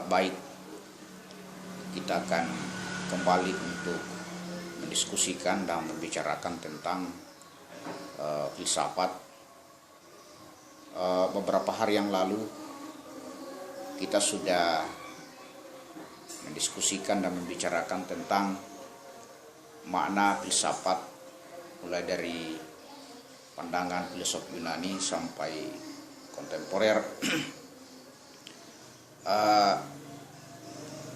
baik, kita akan kembali untuk mendiskusikan dan membicarakan tentang filsafat. Beberapa hari yang lalu kita sudah mendiskusikan dan membicarakan tentang makna filsafat, mulai dari pandangan filosof Yunani sampai kontemporer.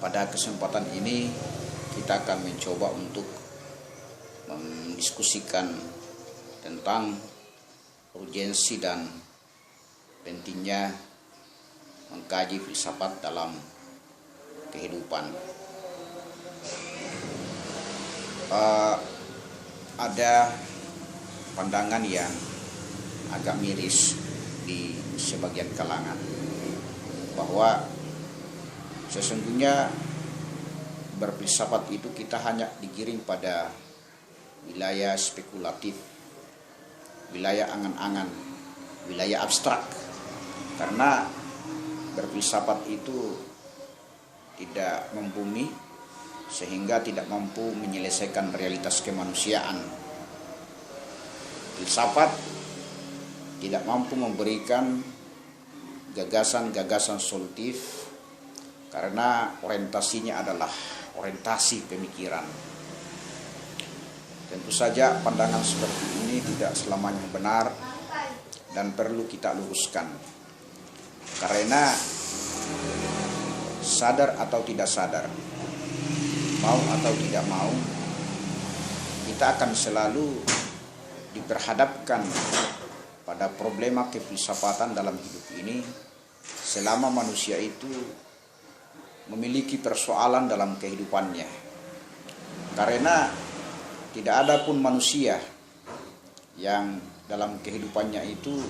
Pada kesempatan ini kita akan mencoba untuk mendiskusikan tentang urgensi dan pentingnya mengkaji filsafat dalam kehidupan. Ada pandangan yang agak miris di sebagian kalangan bahwa sesungguhnya berfilsafat itu kita hanya digiring pada wilayah spekulatif, wilayah angan-angan, wilayah abstrak, karena berfilsafat itu tidak membumi sehingga tidak mampu menyelesaikan realitas kemanusiaan. Filsafat tidak mampu memberikan gagasan-gagasan solutif karena orientasinya adalah orientasi pemikiran. Tentu saja pandangan seperti ini tidak selamanya benar dan perlu kita luruskan. Karena sadar atau tidak sadar, mau atau tidak mau, kita akan selalu diperhadapkan pada problema kefilsafatan dalam hidup ini selama manusia itu memiliki persoalan dalam kehidupannya. Karena tidak ada pun manusia yang dalam kehidupannya itu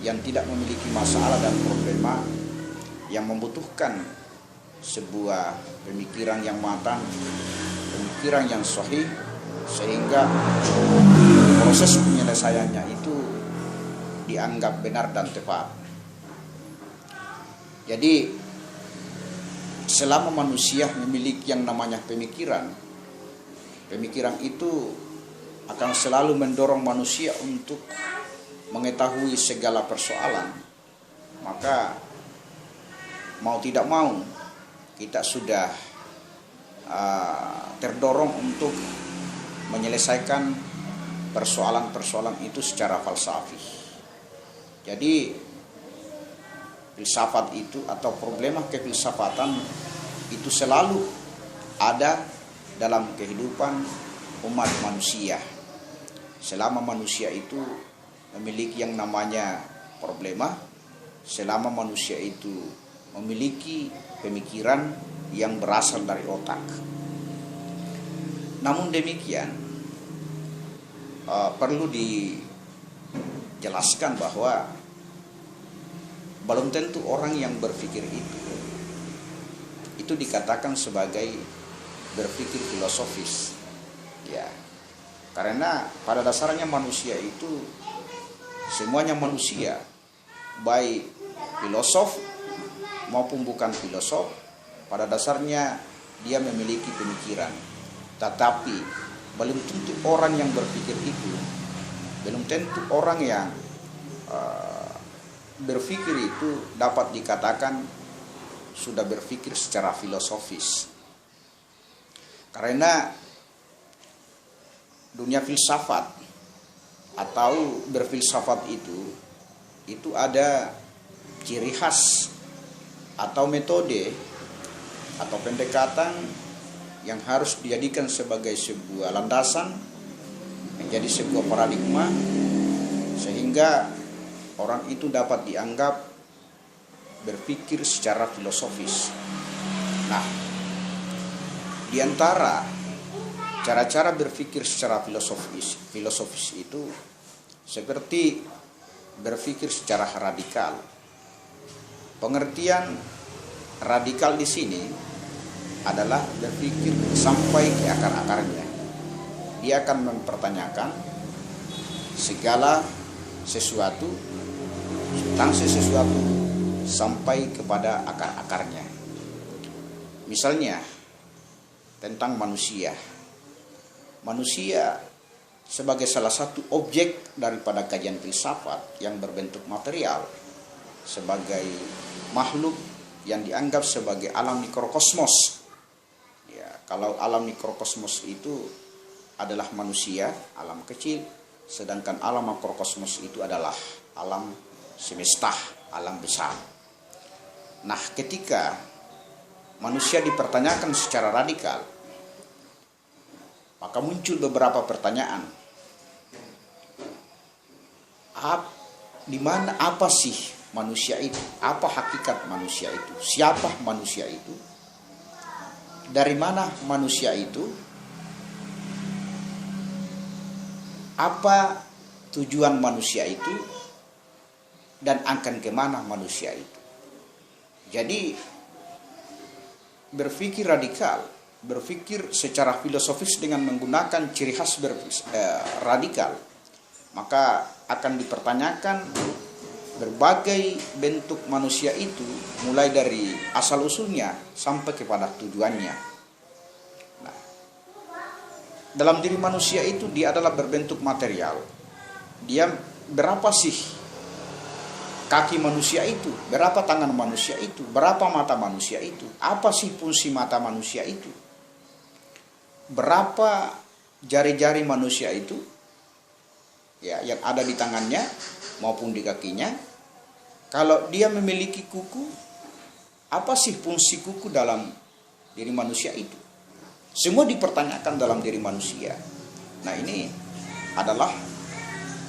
yang tidak memiliki masalah dan problema yang membutuhkan sebuah pemikiran yang matang, pemikiran yang sahih, sehingga proses penyelesaiannya itu dianggap benar dan tepat. Jadi selama manusia memiliki yang namanya pemikiran itu akan selalu mendorong manusia untuk mengetahui segala persoalan. Maka mau tidak mau kita sudah terdorong untuk menyelesaikan persoalan-persoalan itu secara falsafi. Jadi filsafat itu atau problema kefilsafatan itu selalu ada dalam kehidupan umat manusia. Selama manusia itu memiliki yang namanya problema, selama manusia itu memiliki pemikiran yang berasal dari otak. Namun demikian, perlu dijelaskan bahwa belum tentu orang yang berpikir itu dikatakan sebagai berpikir filosofis, ya. Karena pada dasarnya manusia itu semuanya manusia, baik filosof maupun bukan filosof, pada dasarnya dia memiliki pemikiran. Tetapi belum tentu orang yang berpikir itu, belum tentu orang yang berpikir itu dapat dikatakan sudah berpikir secara filosofis. Karena dunia filsafat atau berfilsafat itu ada ciri khas atau metode atau pendekatan yang harus dijadikan sebagai sebuah landasan, menjadi sebuah paradigma, sehingga orang itu dapat dianggap berpikir secara filosofis. Nah, di antara cara-cara berpikir secara filosofis itu seperti berpikir secara radikal. Pengertian radikal di sini adalah berpikir sampai ke akar-akarnya. Dia akan mempertanyakan segala sesuatu, substansi sesuatu sampai kepada akar-akarnya. Misalnya tentang manusia. Manusia sebagai salah satu objek daripada kajian filsafat yang berbentuk material, sebagai makhluk yang dianggap sebagai alam mikrokosmos. Ya, kalau alam mikrokosmos itu adalah manusia, alam kecil, sedangkan alam makrokosmos itu adalah alam semesta, alam besar. Nah, ketika manusia dipertanyakan secara radikal, maka muncul beberapa pertanyaan. Di mana, apa sih manusia itu? Apa hakikat manusia itu? Siapa manusia itu? Dari mana manusia itu? Apa tujuan manusia itu? Dan akan kemana manusia itu? Jadi berpikir radikal, berpikir secara filosofis dengan menggunakan ciri khas radikal, maka akan dipertanyakan berbagai bentuk manusia itu, mulai dari asal-usulnya sampai kepada tujuannya. Nah, dalam diri manusia itu dia adalah berbentuk material. Dia berapa sih kaki manusia itu? Berapa tangan manusia itu? Berapa mata manusia itu? Apa sih fungsi mata manusia itu? Berapa jari-jari manusia itu? Ya, yang ada di tangannya maupun di kakinya. Kalau dia memiliki kuku, apa sih fungsi kuku dalam diri manusia itu? Semua dipertanyakan dalam diri manusia. Nah, ini adalah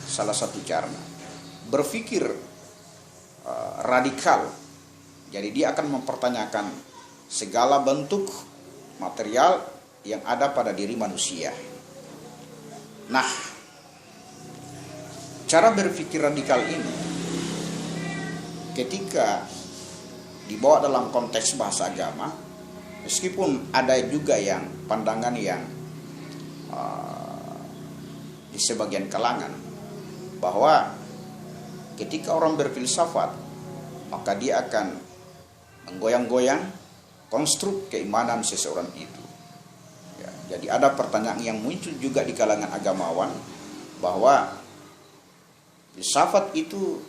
salah satu cara berpikir radikal. Jadi dia akan mempertanyakan segala bentuk material yang ada pada diri manusia. Nah, cara berpikir radikal ini ketika dibawa dalam konteks bahasa agama, meskipun ada juga yang pandangan yang di sebagian kalangan bahwa ketika orang berfilsafat maka dia akan menggoyang-goyang konstruk keimanan seseorang itu. Ya, jadi ada pertanyaan yang muncul juga di kalangan agamawan bahwa filsafat itu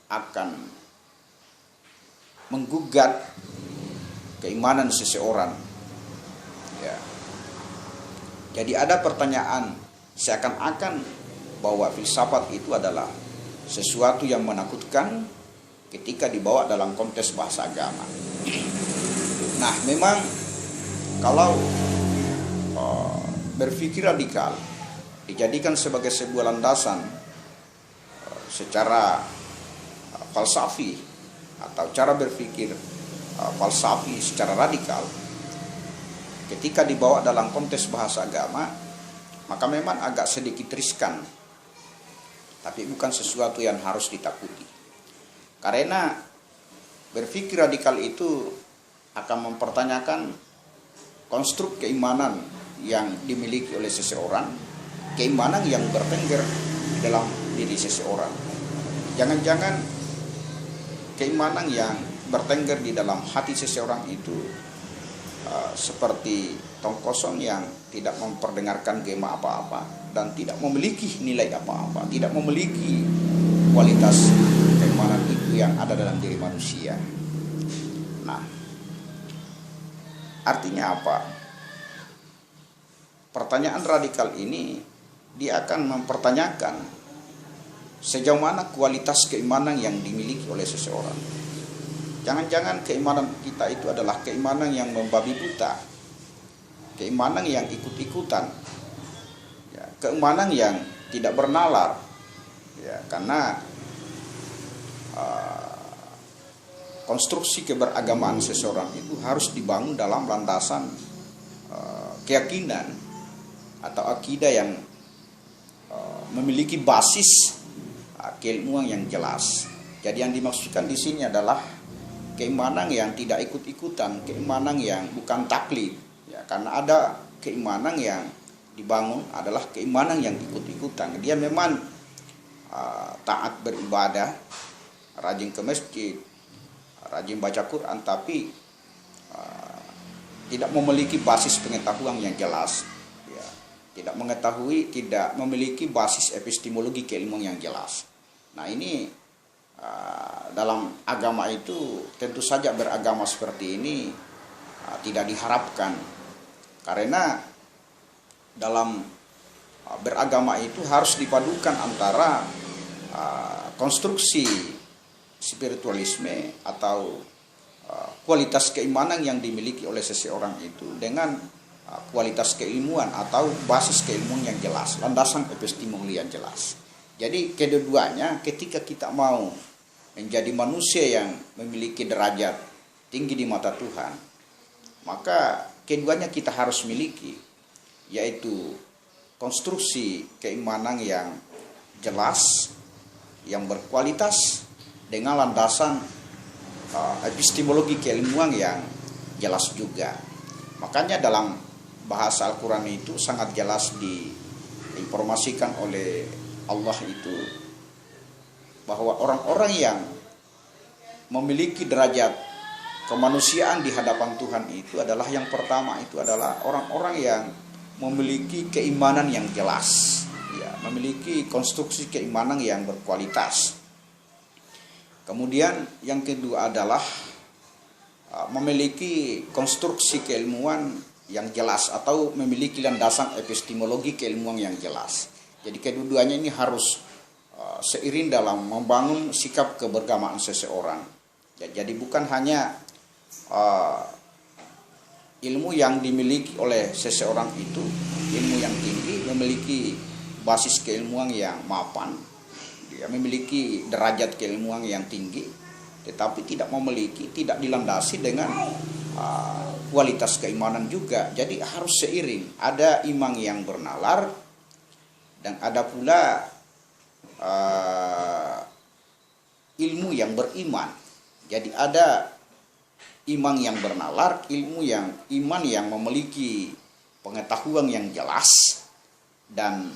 akan menggugat keimanan seseorang. Ya. Jadi ada pertanyaan seakan-akan bahwa filsafat itu adalah sesuatu yang menakutkan ketika dibawa dalam konteks bahasa agama. Nah, memang kalau berpikir radikal dijadikan sebagai sebuah landasan secara falsafi atau cara berpikir falsafi secara radikal, ketika dibawa dalam konteks bahasa agama, maka memang agak sedikit riskan, tapi bukan sesuatu yang harus ditakuti. Karena berpikir radikal itu akan mempertanyakan konstruk keimanan yang dimiliki oleh seseorang, keimanan yang bertengger di dalam diri seseorang. Jangan-jangan keimanan yang bertengger di dalam hati seseorang itu seperti tong kosong yang tidak memperdengarkan gema apa-apa dan tidak memiliki nilai apa-apa, tidak memiliki kualitas keimanan itu yang ada dalam diri manusia. Nah, artinya apa? Pertanyaan radikal ini dia akan mempertanyakan sejauh mana kualitas keimanan yang dimiliki oleh seseorang. Jangan-jangan keimanan kita itu adalah keimanan yang membabi buta, keimanan yang ikut-ikutan, ya, keimanan yang tidak bernalar, ya, karena konstruksi keberagamaan seseorang itu harus dibangun dalam landasan keyakinan atau akidah yang memiliki basis keilmuan yang jelas. Jadi yang dimaksudkan di sini adalah keimanan yang tidak ikut-ikutan, keimanan yang bukan taklid. Ya, karena ada keimanan yang dibangun adalah keimanan yang ikut-ikutan. Dia memang taat beribadah, rajin ke masjid, rajin baca Quran, tapi tidak memiliki basis pengetahuan yang jelas, ya, tidak memiliki basis epistemologi keilmuan yang jelas. Nah ini dalam agama itu tentu saja beragama seperti ini tidak diharapkan, karena dalam beragama itu harus dipadukan antara konstruksi spiritualisme atau kualitas keimanan yang dimiliki oleh seseorang itu dengan kualitas keilmuan atau basis keilmuan yang jelas, landasan epistemologi yang jelas. Jadi kedua-duanya ketika kita mau menjadi manusia yang memiliki derajat tinggi di mata Tuhan, maka keduanya kita harus miliki, yaitu konstruksi keimanan yang jelas, yang berkualitas dengan landasan epistemologi keilmuan yang jelas juga. Makanya dalam bahasa Al-Quran itu sangat jelas diinformasikan oleh Allah itu bahwa orang-orang yang memiliki derajat kemanusiaan di hadapan Tuhan itu adalah yang pertama itu adalah orang-orang yang memiliki keimanan yang jelas, ya, memiliki konstruksi keimanan yang berkualitas. Kemudian yang kedua adalah memiliki konstruksi keilmuan yang jelas atau memiliki landasan epistemologi keilmuan yang jelas. Jadi kedua-duanya ini harus seiring dalam membangun sikap keberagamaan seseorang. Ya, jadi bukan hanya ilmu yang dimiliki oleh seseorang itu, ilmu yang tinggi, memiliki basis keilmuan yang mapan, dia memiliki derajat keilmuan yang tinggi, tetapi tidak dilandasi dengan kualitas keimanan juga. Jadi harus seiring, ada iman yang bernalar dan ada pula ilmu yang beriman. Jadi ada iman yang bernalar, iman yang memiliki pengetahuan yang jelas, dan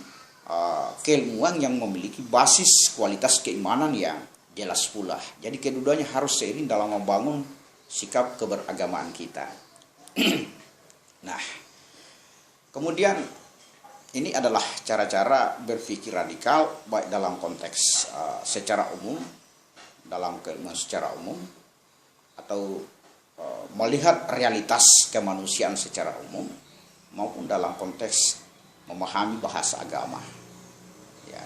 keilmuan yang memiliki basis kualitas keimanan yang jelas pula. Jadi keduanya harus seiring dalam membangun sikap keberagamaan kita. Nah, kemudian ini adalah cara-cara berpikir radikal baik dalam konteks secara umum, dalam keilmuan secara umum, atau melihat realitas kemanusiaan secara umum, maupun dalam konteks memahami bahasa agama. Ya.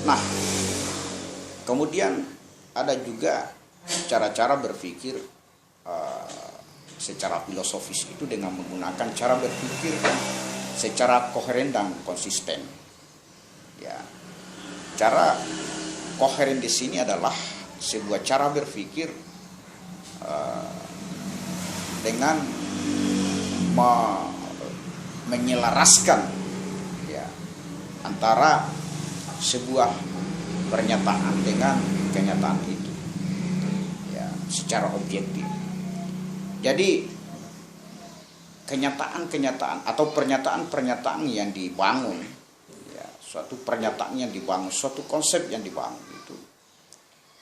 Nah, kemudian ada juga cara-cara berpikir secara filosofis itu dengan menggunakan cara berpikir secara koheren dan konsisten. Ya. Cara koheren di sini adalah sebuah cara berpikir dengan menyelaraskan, ya, antara sebuah pernyataan dengan kenyataan itu, ya, secara objektif. Jadi kenyataan-kenyataan atau pernyataan-pernyataan yang dibangun, ya, suatu pernyataan yang dibangun, suatu konsep yang dibangun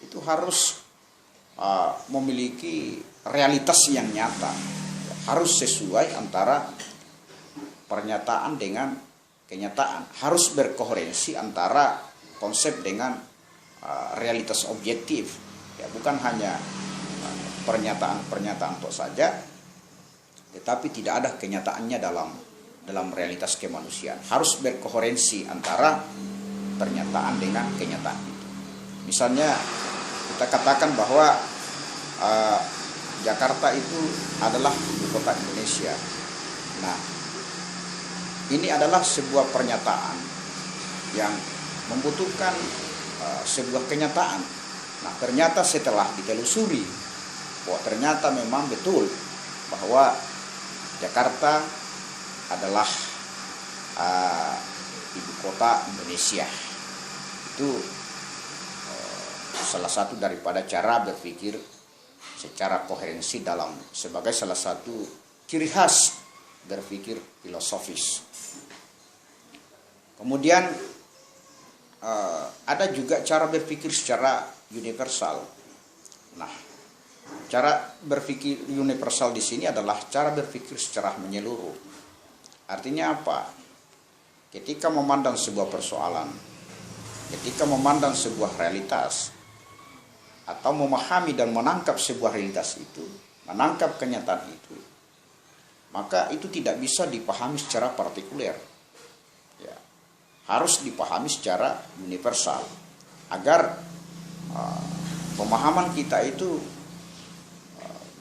itu harus memiliki realitas yang nyata, harus sesuai antara pernyataan dengan kenyataan, harus berkoherensi antara konsep dengan realitas objektif, ya, bukan hanya pernyataan-pernyataan itu saja, tetapi tidak ada kenyataannya dalam realitas kemanusiaan. Harus berkoherensi antara pernyataan dengan kenyataan itu. Misalnya kita katakan bahwa Jakarta itu adalah ibu kota Indonesia. Nah, ini adalah sebuah pernyataan yang membutuhkan sebuah kenyataan. Nah, ternyata setelah ditelusuri bahwa ternyata memang betul bahwa Jakarta adalah ibu kota Indonesia. Itu salah satu daripada cara berpikir secara koherensi sebagai salah satu ciri khas berpikir filosofis. Kemudian ada juga cara berpikir secara universal. Nah, Cara berpikir universal di sini adalah cara berpikir secara menyeluruh. Artinya apa? Ketika memandang sebuah persoalan, ketika memandang sebuah realitas, atau memahami dan menangkap sebuah realitas itu, menangkap kenyataan itu, maka itu tidak bisa dipahami secara partikuler. Ya, harus dipahami secara universal agar pemahaman kita itu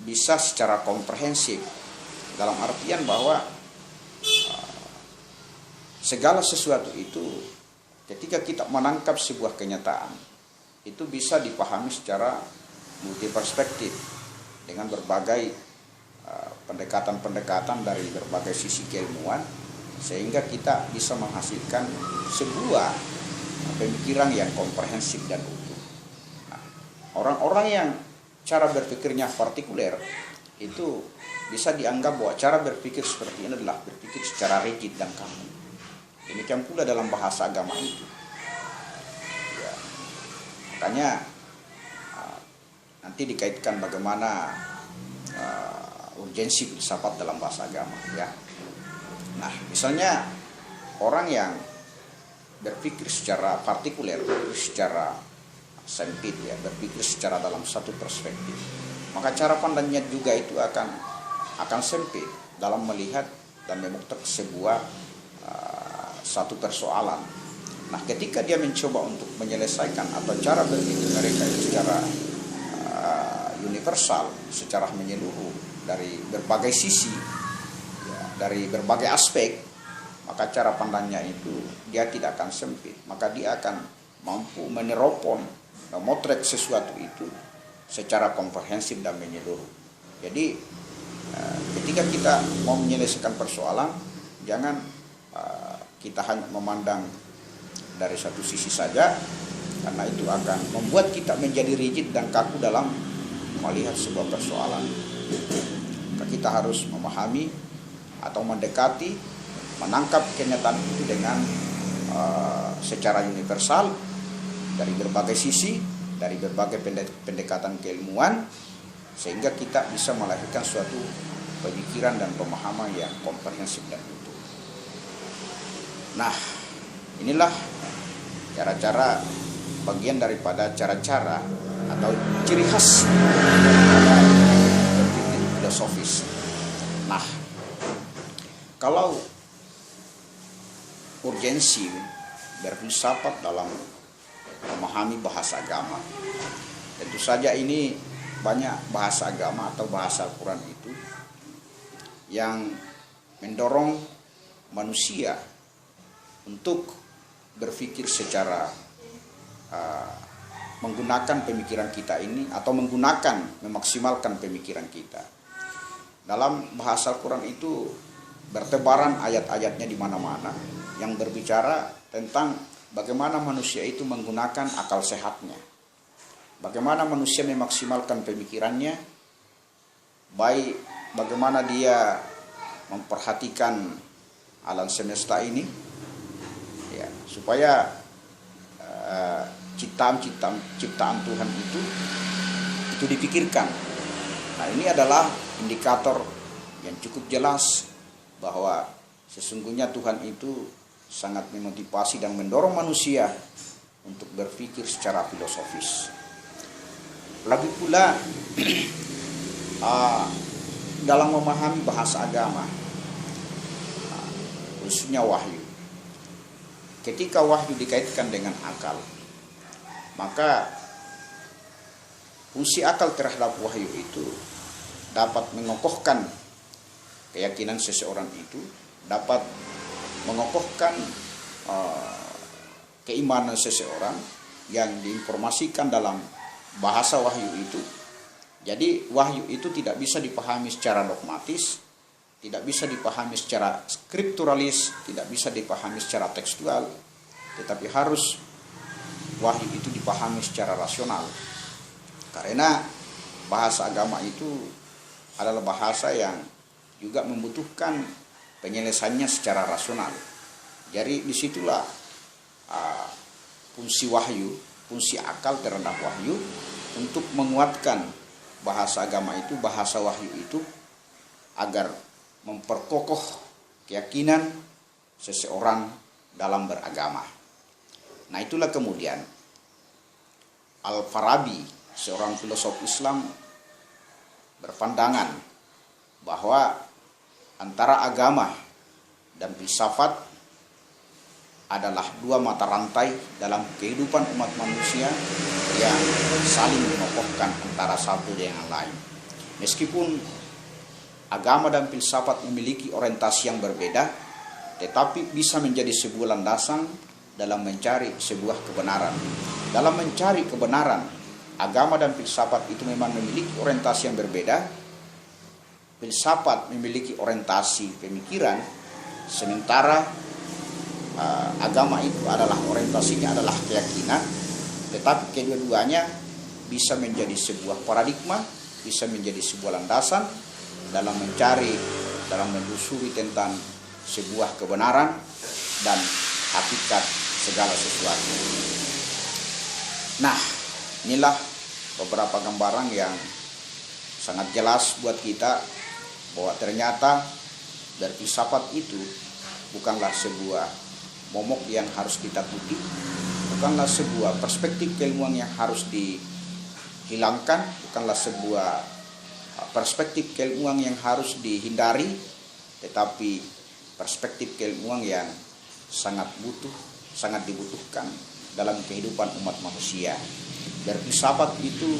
bisa secara komprehensif, dalam artian bahwa segala sesuatu itu ketika kita menangkap sebuah kenyataan itu bisa dipahami secara multiperspektif dengan berbagai pendekatan-pendekatan dari berbagai sisi keilmuan, sehingga kita bisa menghasilkan sebuah pemikiran yang komprehensif dan utuh. Nah, orang-orang yang cara berpikirnya partikuler itu bisa dianggap bahwa cara berpikir seperti ini adalah berpikir secara rigid dan kaku. Demikian pula dalam bahasa agama itu. Ya, makanya nanti dikaitkan bagaimana urgensi filsafat dalam bahasa agama, ya. Nah, misalnya orang yang berpikir secara partikuler, berpikir secara sempit, ya, berpikir secara dalam satu perspektif, maka cara pandangnya juga itu akan sempit dalam melihat dan memotret sebuah satu persoalan. Nah, ketika dia mencoba untuk menyelesaikan atau cara berpikir mereka itu secara universal, secara menyeluruh dari berbagai sisi, ya, dari berbagai aspek, maka cara pandangnya itu dia tidak akan sempit, maka dia akan mampu meneropon, memotret sesuatu itu secara komprehensif dan menyeluruh. Jadi ketika kita mau menyelesaikan persoalan, jangan kita hanya memandang dari satu sisi saja, karena itu akan membuat kita menjadi rigid dan kaku dalam melihat sebuah persoalan. Maka kita harus memahami atau mendekati, menangkap kenyataan itu dengan secara universal dari berbagai sisi, dari berbagai pendekatan keilmuan, sehingga kita bisa melahirkan suatu pemikiran dan pemahaman yang komprehensif dan utuh. Nah, inilah cara-cara, bagian daripada cara-cara atau ciri khas daripada berpikir filosofis. Nah, kalau urgensi berfilsafat dalam memahami bahasa agama, tentu saja ini banyak bahasa agama atau bahasa Al-Quran itu yang mendorong manusia untuk berpikir secara menggunakan pemikiran kita ini, atau memaksimalkan pemikiran kita. Dalam bahasa Al-Quran itu bertebaran ayat-ayatnya di mana-mana yang berbicara tentang bagaimana manusia itu menggunakan akal sehatnya, bagaimana manusia memaksimalkan pemikirannya, baik bagaimana dia memperhatikan alam semesta ini, ya, supaya ciptaan Tuhan itu dipikirkan. Nah, ini adalah indikator yang cukup jelas bahwa sesungguhnya Tuhan itu sangat memotivasi dan mendorong manusia untuk berpikir secara filosofis. Lagi pula dalam memahami bahasa agama, khususnya wahyu. Ketika wahyu dikaitkan dengan akal, maka fungsi akal terhadap wahyu itu dapat mengokohkan keyakinan seseorang itu, dapat mengokohkan keimanan seseorang yang diinformasikan dalam bahasa wahyu itu. Jadi wahyu itu tidak bisa dipahami secara dogmatis, tidak bisa dipahami secara skripturalis, tidak bisa dipahami secara tekstual, tetapi harus wahyu itu dipahami secara rasional. Karena bahasa agama itu adalah bahasa yang juga membutuhkan penyelesaiannya secara rasional. Jadi disitulah fungsi wahyu, fungsi akal terhadap wahyu untuk menguatkan bahasa agama itu, bahasa wahyu itu agar memperkokoh keyakinan seseorang dalam beragama. Nah, itulah kemudian Al-Farabi, seorang filosof Islam, berpandangan bahwa antara agama dan filsafat adalah dua mata rantai dalam kehidupan umat manusia yang saling mengokohkan antara satu dengan lain. Meskipun agama dan filsafat memiliki orientasi yang berbeda, tetapi bisa menjadi sebuah landasan dalam mencari sebuah kebenaran. Dalam mencari kebenaran, agama dan filsafat itu memang memiliki orientasi yang berbeda. Filsafat memiliki orientasi pemikiran, sementara agama itu adalah orientasinya adalah keyakinan. Tetapi kedua-duanya bisa menjadi sebuah paradigma, bisa menjadi sebuah landasan dalam mencari, dalam menelusuri tentang sebuah kebenaran dan hakikat segala sesuatu. Nah, inilah beberapa gambaran yang sangat jelas buat kita bahwa ternyata berfilsafat itu bukanlah sebuah momok yang harus ditakuti, bukanlah sebuah perspektif keilmuan yang harus dihilangkan, bukanlah sebuah perspektif keilmuan yang harus dihindari, tetapi perspektif keilmuan yang sangat dibutuhkan dalam kehidupan umat manusia. Berfilsafat itu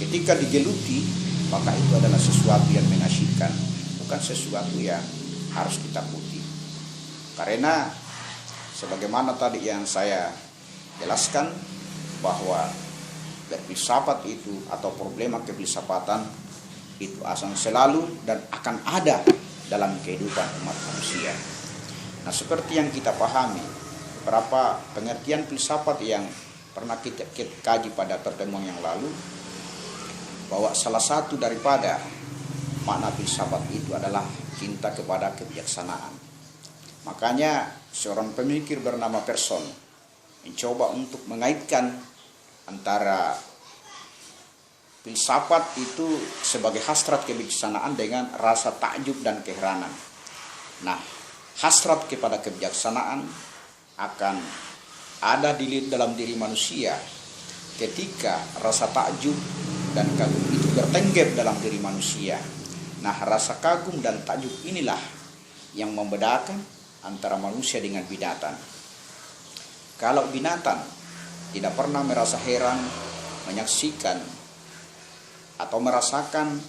ketika digeluti, maka itu adalah sesuatu yang mengasyikkan, bukan sesuatu yang harus ditakuti. Karena sebagaimana tadi yang saya jelaskan, bahwa berfilsafat itu atau problema kefilsafatan itu asal selalu dan akan ada dalam kehidupan umat manusia. Nah, seperti yang kita pahami, beberapa pengertian filsafat yang pernah kita kaji pada pertemuan yang lalu, bahwa salah satu daripada makna filsafat itu adalah cinta kepada kebijaksanaan. Makanya seorang pemikir bernama Person mencoba untuk mengaitkan antara filsafat itu sebagai hasrat kebijaksanaan dengan rasa takjub dan keheranan. Nah, hasrat kepada kebijaksanaan akan ada dalam diri manusia ketika rasa takjub dan kagum itu bertenggep dalam diri manusia. Nah, rasa kagum dan takjub inilah yang membedakan antara manusia dengan binatang. Kalau binatang tidak pernah merasa heran menyaksikan atau merasakan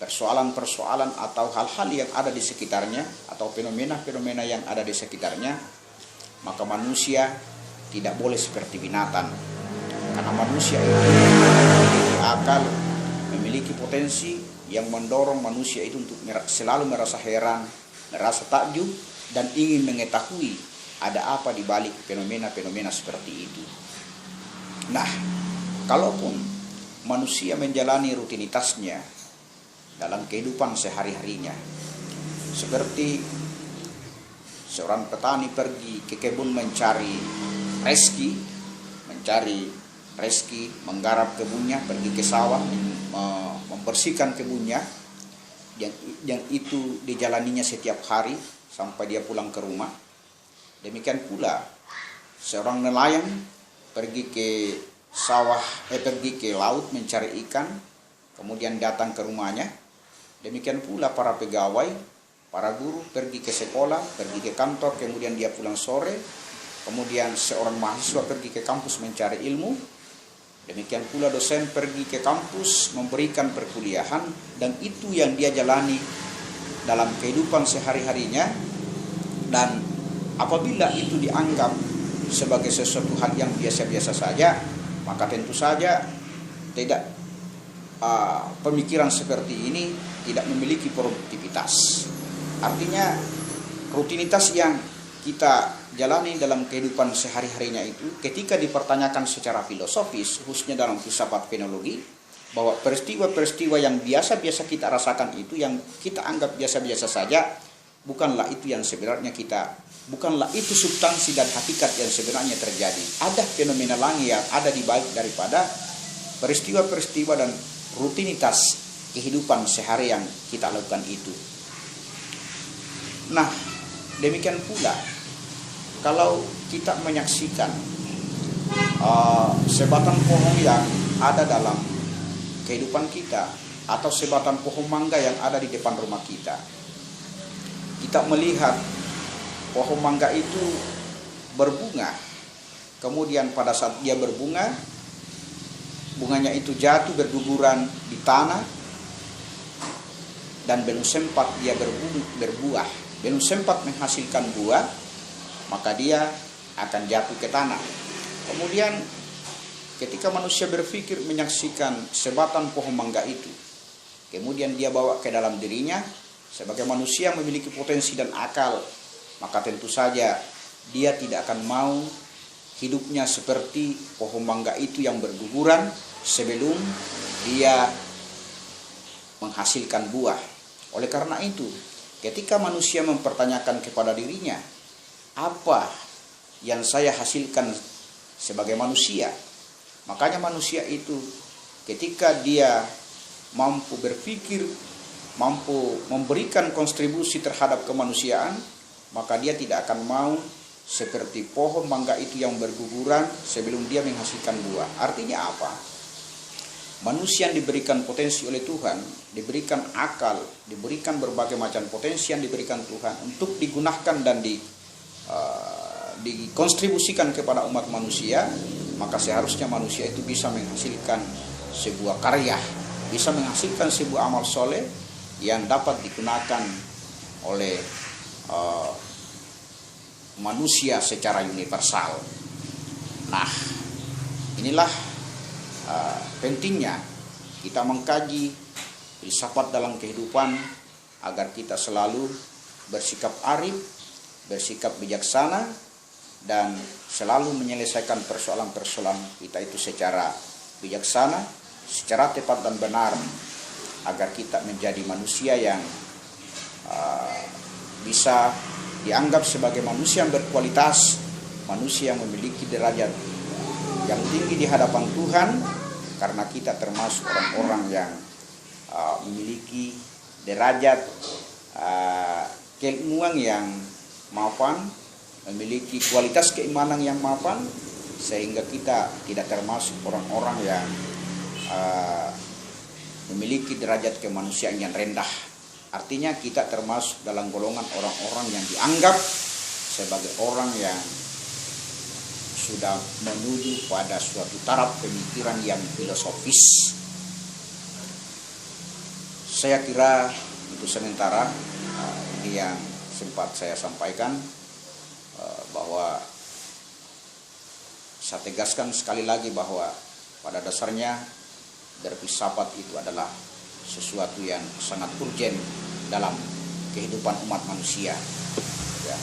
persoalan-persoalan atau hal-hal yang ada di sekitarnya atau fenomena-fenomena yang ada di sekitarnya, maka manusia tidak boleh seperti binatang. Karena manusia itu memiliki akal, memiliki potensi yang mendorong manusia itu untuk selalu merasa heran, merasa takjub, dan ingin mengetahui ada apa di balik fenomena-fenomena seperti itu. Nah, kalaupun manusia menjalani rutinitasnya dalam kehidupan sehari-harinya, seperti seorang petani pergi ke kebun mencari rezeki, menggarap kebunnya, pergi ke sawah, membersihkan kebunnya, yang itu dijalaninya setiap hari sampai dia pulang ke rumah. Demikian pula seorang nelayan pergi ke pergi ke laut mencari ikan, kemudian datang ke rumahnya. Demikian pula para pegawai, para guru pergi ke sekolah, pergi ke kantor, kemudian dia pulang sore. Kemudian seorang mahasiswa pergi ke kampus mencari ilmu. Demikian pula dosen pergi ke kampus memberikan perkuliahan, dan itu yang dia jalani dalam kehidupan sehari-harinya. Dan apabila itu dianggap sebagai sesuatu hal yang biasa-biasa saja, maka tentu saja tidak pemikiran seperti ini tidak memiliki produktivitas. Artinya rutinitas yang kita jalani dalam kehidupan sehari-harinya itu ketika dipertanyakan secara filosofis, khususnya dalam filsafat fenologi, bahwa peristiwa-peristiwa yang biasa-biasa kita rasakan itu, yang kita anggap biasa-biasa saja, bukanlah itu yang sebenarnya bukanlah itu substansi dan hakikat yang sebenarnya terjadi. Ada fenomena lain yang ada di balik daripada peristiwa-peristiwa dan rutinitas kehidupan sehari yang kita lakukan itu. Nah, demikian pula kalau kita menyaksikan sebatang pohon yang ada dalam kehidupan kita, atau sebatang pohon mangga yang ada di depan rumah kita, kita melihat pohon mangga itu berbunga, kemudian pada saat dia berbunga, bunganya itu jatuh berguguran di tanah, dan belum sempat dia berbuah, belum sempat menghasilkan buah, maka dia akan jatuh ke tanah. Kemudian ketika manusia berpikir menyaksikan sebatang pohon mangga itu, kemudian dia bawa ke dalam dirinya, sebagai manusia yang memiliki potensi dan akal, maka tentu saja dia tidak akan mau hidupnya seperti pohon mangga itu yang berguguran sebelum dia menghasilkan buah. Oleh karena itu, ketika manusia mempertanyakan kepada dirinya, apa yang saya hasilkan sebagai manusia? Makanya manusia itu ketika dia mampu berpikir, mampu memberikan kontribusi terhadap kemanusiaan, maka dia tidak akan mau seperti pohon mangga itu yang berguguran sebelum dia menghasilkan buah. Artinya apa? Manusia yang diberikan potensi oleh Tuhan, diberikan akal, diberikan berbagai macam potensi yang diberikan Tuhan untuk digunakan dan dikontribusikan kepada umat manusia, maka seharusnya manusia itu bisa menghasilkan sebuah karya, bisa menghasilkan sebuah amal soleh yang dapat digunakan oleh manusia secara universal. Nah, inilah pentingnya kita mengkaji filsafat dalam kehidupan agar kita selalu bersikap arif, bersikap bijaksana, dan selalu menyelesaikan persoalan-persoalan kita itu secara bijaksana, secara tepat dan benar, agar kita menjadi manusia yang bisa dianggap sebagai manusia yang berkualitas, manusia yang memiliki derajat yang tinggi di hadapan Tuhan, karena kita termasuk orang-orang yang memiliki derajat keilmuan yang mapan, memiliki kualitas keimanan yang mapan, sehingga kita tidak termasuk orang-orang yang memiliki derajat kemanusiaan yang rendah. Artinya kita termasuk dalam golongan orang-orang yang dianggap sebagai orang yang sudah menuju pada suatu taraf pemikiran yang filosofis. Saya kira itu sementara ini yang sempat saya sampaikan, bahwa saya tegaskan sekali lagi bahwa pada dasarnya berfilsafat itu adalah sesuatu yang sangat urgen dalam kehidupan umat manusia. Ya.